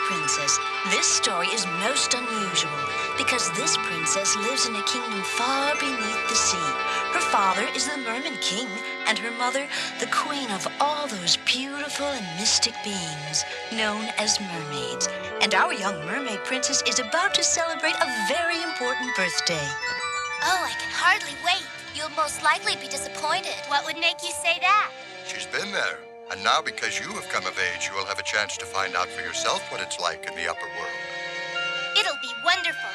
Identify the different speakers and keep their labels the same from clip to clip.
Speaker 1: princess, this story is most unusual because this princess lives in a kingdom far beneath the sea. Her father is the Merman King, and her mother, the queen of all those beautiful and mystic beings known as mermaids. And our young mermaid princess is about to celebrate a very important birthday.
Speaker 2: Oh, I can hardly wait. You'll most likely be disappointed. What would make you say that?
Speaker 3: She's been there. And now because you have come of age, you will have a chance to find out for yourself what it's like in the upper world.
Speaker 2: It'll be wonderful.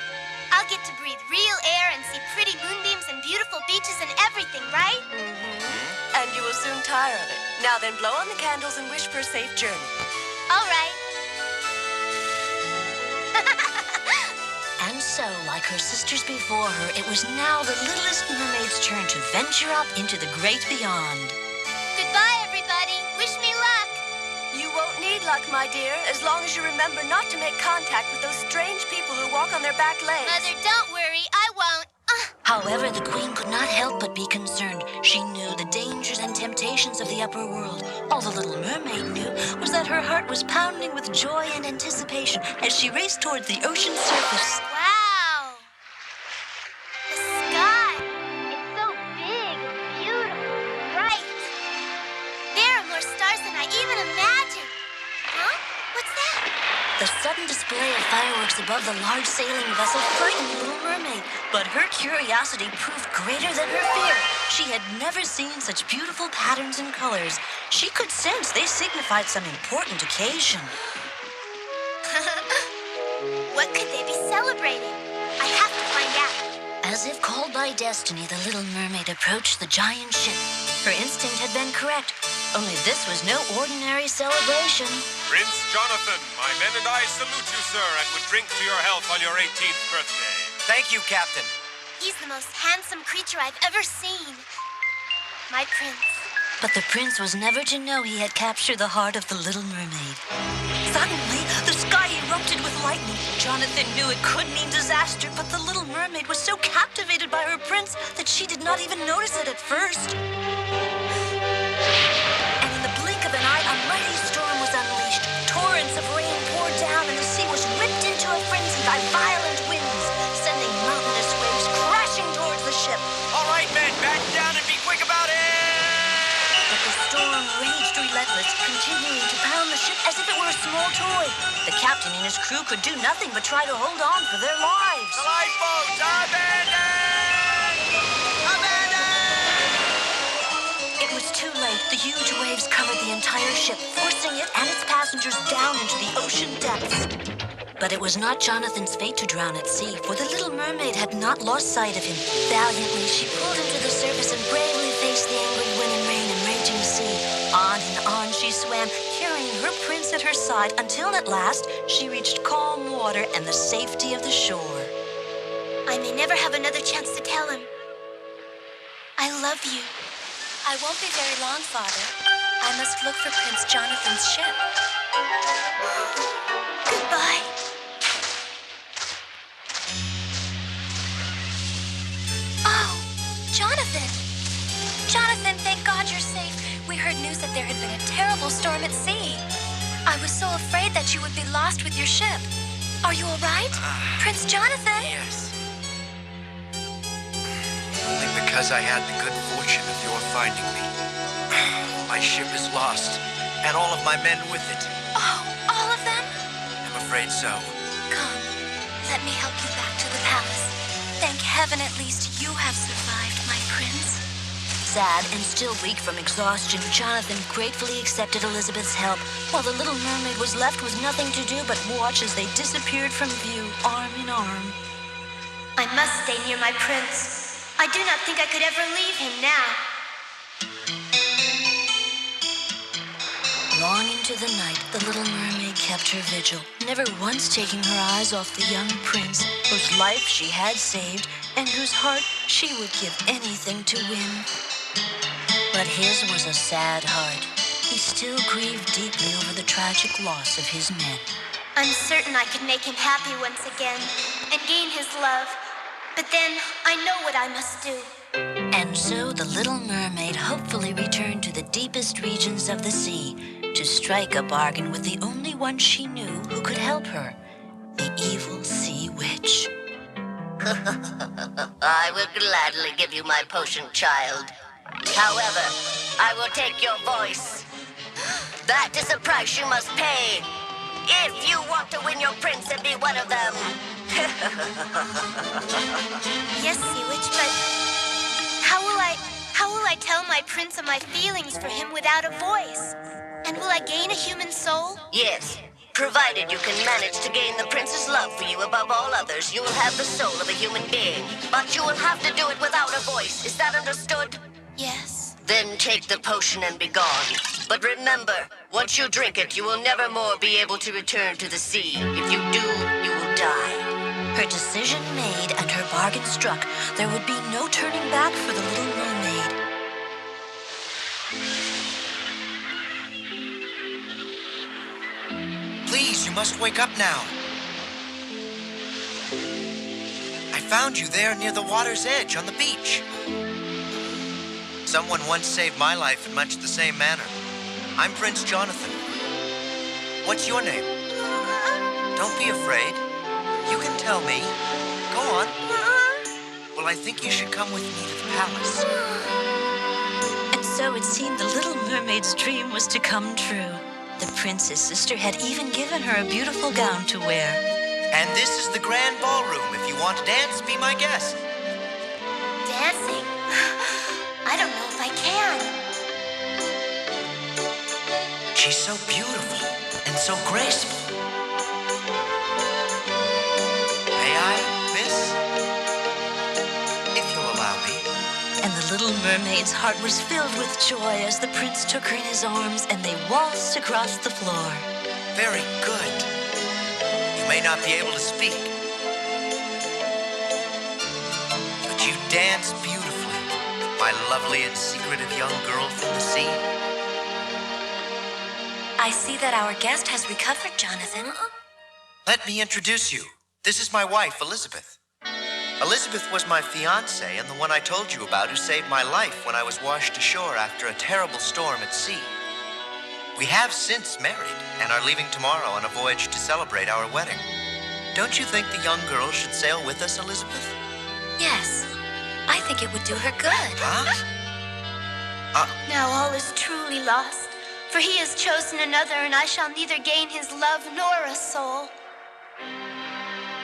Speaker 2: I'll get to breathe real air and see pretty moonbeams and beautiful beaches and everything, right?
Speaker 4: Mm-hmm. And you will soon tire of it. Now then, blow on the candles and wish for a safe journey.
Speaker 2: All right.
Speaker 1: And so, like her sisters before her, it was now the littlest mermaid's turn to venture out into the great beyond.
Speaker 2: Goodbye, everybody. Wish me luck.
Speaker 4: You won't need luck, my dear, as long as you remember not to make contact with those strange people who walk on their back legs.
Speaker 2: Mother, don't worry. I won't.
Speaker 1: However, the queen could not help but be concerned. She knew the dangers and temptations of the upper world. All the little mermaid knew was that her heart was pounding with joy and anticipation as she raced towards the ocean's surface.
Speaker 2: Wow. The sky. It's so big, beautiful, bright. There are more stars than I even imagined. Huh? What's that?
Speaker 1: The sudden display of fireworks above the large sailing vessel frightened the Little Mermaid, but her curiosity proved greater than her fear. She had never seen such beautiful patterns and colors. She could sense they signified some important occasion.
Speaker 2: What could they be celebrating? I have to find out.
Speaker 1: As if called by destiny, the Little Mermaid approached the giant ship. Her instinct had been correct, only this was no ordinary celebration.
Speaker 5: Prince Jonathan, my men and I salute you, sir, and would drink to your health on your 18th birthday.
Speaker 6: Thank you, Captain.
Speaker 2: He's the most handsome creature I've ever seen. My prince.
Speaker 1: But the prince was never to know he had captured the heart of the Little Mermaid. Suddenly, the sky erupted with lightning. Jonathan knew it could mean disaster, but the Little Mermaid was so captivated by her prince that she did not even notice it at first. And in the blink of an eye, a mighty storm was unleashed. Torrents of rain poured down, and the sea was ripped into a frenzy by violent winds, sending mountainous waves crashing towards the ship.
Speaker 6: All right, men, back down and be quick about it!
Speaker 1: But the storm raged relentless, continuing to pound the ship as if it were a small toy. The captain and his crew could do nothing but try to hold on for their lives.
Speaker 6: The lifeboats, abandon! Abandon!
Speaker 1: It was too late. The huge waves covered the entire ship, forcing it and its passengers down into the ocean depths. But it was not Jonathan's fate to drown at sea, for the Little Mermaid had not lost sight of him. Valiantly, she pulled him to the surface and bravely faced the angry wind and rain and raging sea. On and on she swam, carrying her prince at her side, until at last she reached calm water and the safety of the shore.
Speaker 2: I may never have another chance to tell him. I love you.
Speaker 4: I won't be very long, Father. I must look for Prince Jonathan's ship.
Speaker 2: Goodbye. Oh, Jonathan! Jonathan, thank God you're safe. We heard news that there had been a terrible storm at sea. I was so afraid that you would be lost with your ship. Are you all right? Prince Jonathan?
Speaker 6: Yes. Only because I had the good fortune of your finding me. My ship is lost, and all of my men with it.
Speaker 2: Oh, all of them?
Speaker 6: I'm afraid so.
Speaker 2: Come, let me help you back to the palace. Thank heaven at least you have survived, my prince.
Speaker 1: Sad and still weak from exhaustion, Jonathan gratefully accepted Elizabeth's help, while the Little Mermaid was left with nothing to do but watch as they disappeared from view, arm in arm.
Speaker 2: I must stay near my prince. I do not think I could ever leave him now.
Speaker 1: Long into the night, the Little Mermaid kept her vigil, never once taking her eyes off the young prince, whose life she had saved, and whose heart she would give anything to win. But his was a sad heart. He still grieved deeply over the tragic loss of his men.
Speaker 2: I'm certain I could make him happy once again and gain his love. But then I know what I must do.
Speaker 1: And so the Little Mermaid hopefully returned to the deepest regions of the sea to strike a bargain with the only one she knew who who could help her, the evil sea witch.
Speaker 7: I will gladly give you my potion, child. However, I will take your voice. That is a price you must pay if you want to win your prince and be one of them.
Speaker 2: Yes, Sea Witch, but how will I tell my prince of my feelings for him without a voice? And will I gain a human soul?
Speaker 7: Yes, provided you can manage to gain the prince's love for you above all others, you will have the soul of a human being. But you will have to do it without a voice. Is that understood?
Speaker 2: Yes.
Speaker 7: Then take the potion and be gone. But remember, once you drink it, you will never more be able to return to the sea. If you do, you will die.
Speaker 1: Her decision made and her bargain struck, there would be no turning back for the Little Mermaid.
Speaker 6: Please, you must wake up now. I found you there near the water's edge on the beach. Someone once saved my life in much the same manner. I'm Prince Jonathan. What's your name? Don't be afraid. You can tell me. Go on. Well, I think you should come with me to the palace.
Speaker 1: And so it seemed the Little Mermaid's dream was to come true. The prince's sister had even given her a beautiful gown to wear.
Speaker 6: And this is the grand ballroom. If you want to dance, be my guest.
Speaker 2: Dancing? I don't know if I can.
Speaker 6: She's so beautiful and so graceful. May I, miss? If you'll allow me.
Speaker 1: And the Little Mermaid's heart was filled with joy as the prince took her in his arms and they waltzed across the floor.
Speaker 6: Very good. You may not be able to speak, but you dance beautifully, my lovely and secretive young girl from the sea.
Speaker 2: I see that our guest has recovered, Jonathan.
Speaker 6: Let me introduce you. This is my wife, Elizabeth. Elizabeth was my fiancée and the one I told you about who saved my life when I was washed ashore after a terrible storm at sea. We have since married and are leaving tomorrow on a voyage to celebrate our wedding. Don't you think the young girl should sail with us, Elizabeth?
Speaker 2: Yes. I think it would do her good.
Speaker 6: Huh?
Speaker 2: Now all is truly lost, for he has chosen another, and I shall neither gain his love nor a soul.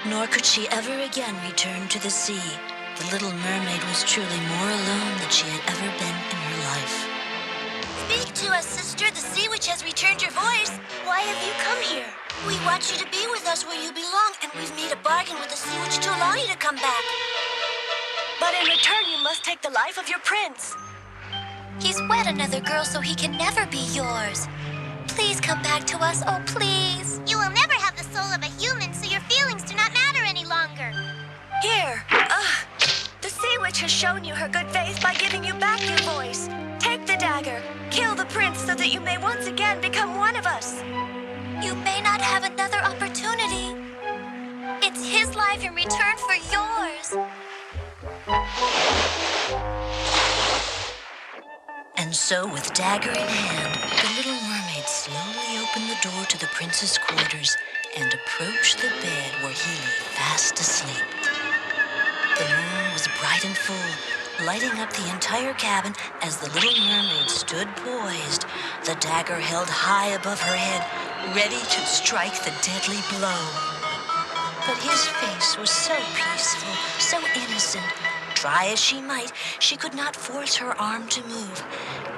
Speaker 1: Nor could she ever again return to the sea. The Little Mermaid was truly more alone than she had ever been in her life.
Speaker 2: Speak to us, sister. The sea witch has returned your voice. Why have you come here?
Speaker 1: We want you to be with us where you belong, and we've made a bargain with the sea witch to allow you to come back.
Speaker 4: But in return, you must take the life of your prince.
Speaker 2: He's wed another girl, so he can never be yours. Please come back to us, oh please.
Speaker 8: You will never have the soul of a human, so your feelings do not matter any longer.
Speaker 4: Here. The sea witch has shown you her good faith by giving you back your voice. Take the dagger. Kill the prince so that you may once again become one of us.
Speaker 2: You may not have another opportunity. It's his life in return for yours.
Speaker 1: And so, with dagger in hand, the Little Mermaid slowly opened the door to the prince's quarters and approached the bed where he lay fast asleep. The moon was bright and full, lighting up the entire cabin as the Little Mermaid stood poised, the dagger held high above her head, ready to strike the deadly blow. But his face was so peaceful, so innocent. Try as she might, she could not force her arm to move.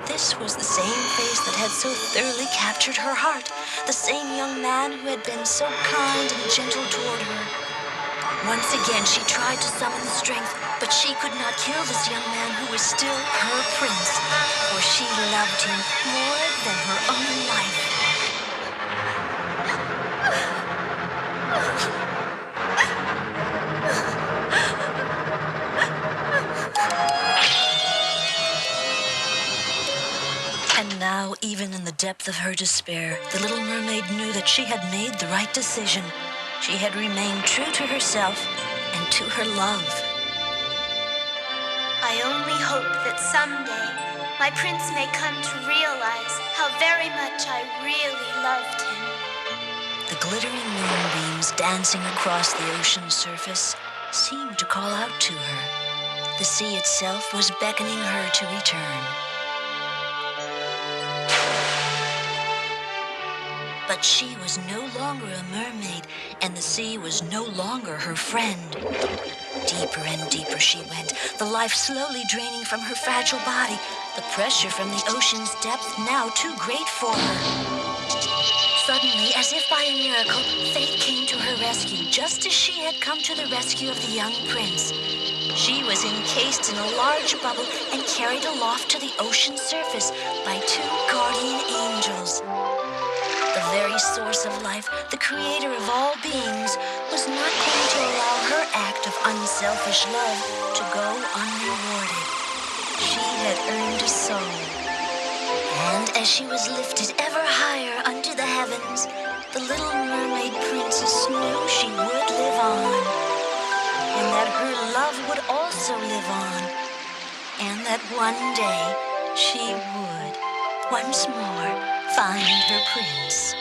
Speaker 1: This was the same face that had so thoroughly captured her heart, the same young man who had been so kind and gentle toward her. Once again she tried to summon strength, but she could not kill this young man who was still her prince, for she loved him more than her own life. And now, even in the depth of her despair, the Little Mermaid knew that she had made the right decision. She had remained true to herself and to her love.
Speaker 2: I only hope that someday my prince may come to realize how very much I really loved him.
Speaker 1: The glittering moonbeams dancing across the ocean's surface seemed to call out to her. The sea itself was beckoning her to return. But she was no longer a mermaid, and the sea was no longer her friend. Deeper and deeper she went, the life slowly draining from her fragile body, the pressure from the ocean's depth now too great for her. Suddenly, as if by a miracle, fate came to her rescue, just as she had come to the rescue of the young prince. She was encased in a large bubble and carried aloft to the ocean's surface by two guardian angels. The very source of life, the creator of all beings, was not going to allow her act of unselfish love to go unrewarded. She had earned a soul. And as she was lifted ever higher unto the heavens, the little mermaid princess knew she would live on, and that her love would also live on, and that one day she would once more find her prince.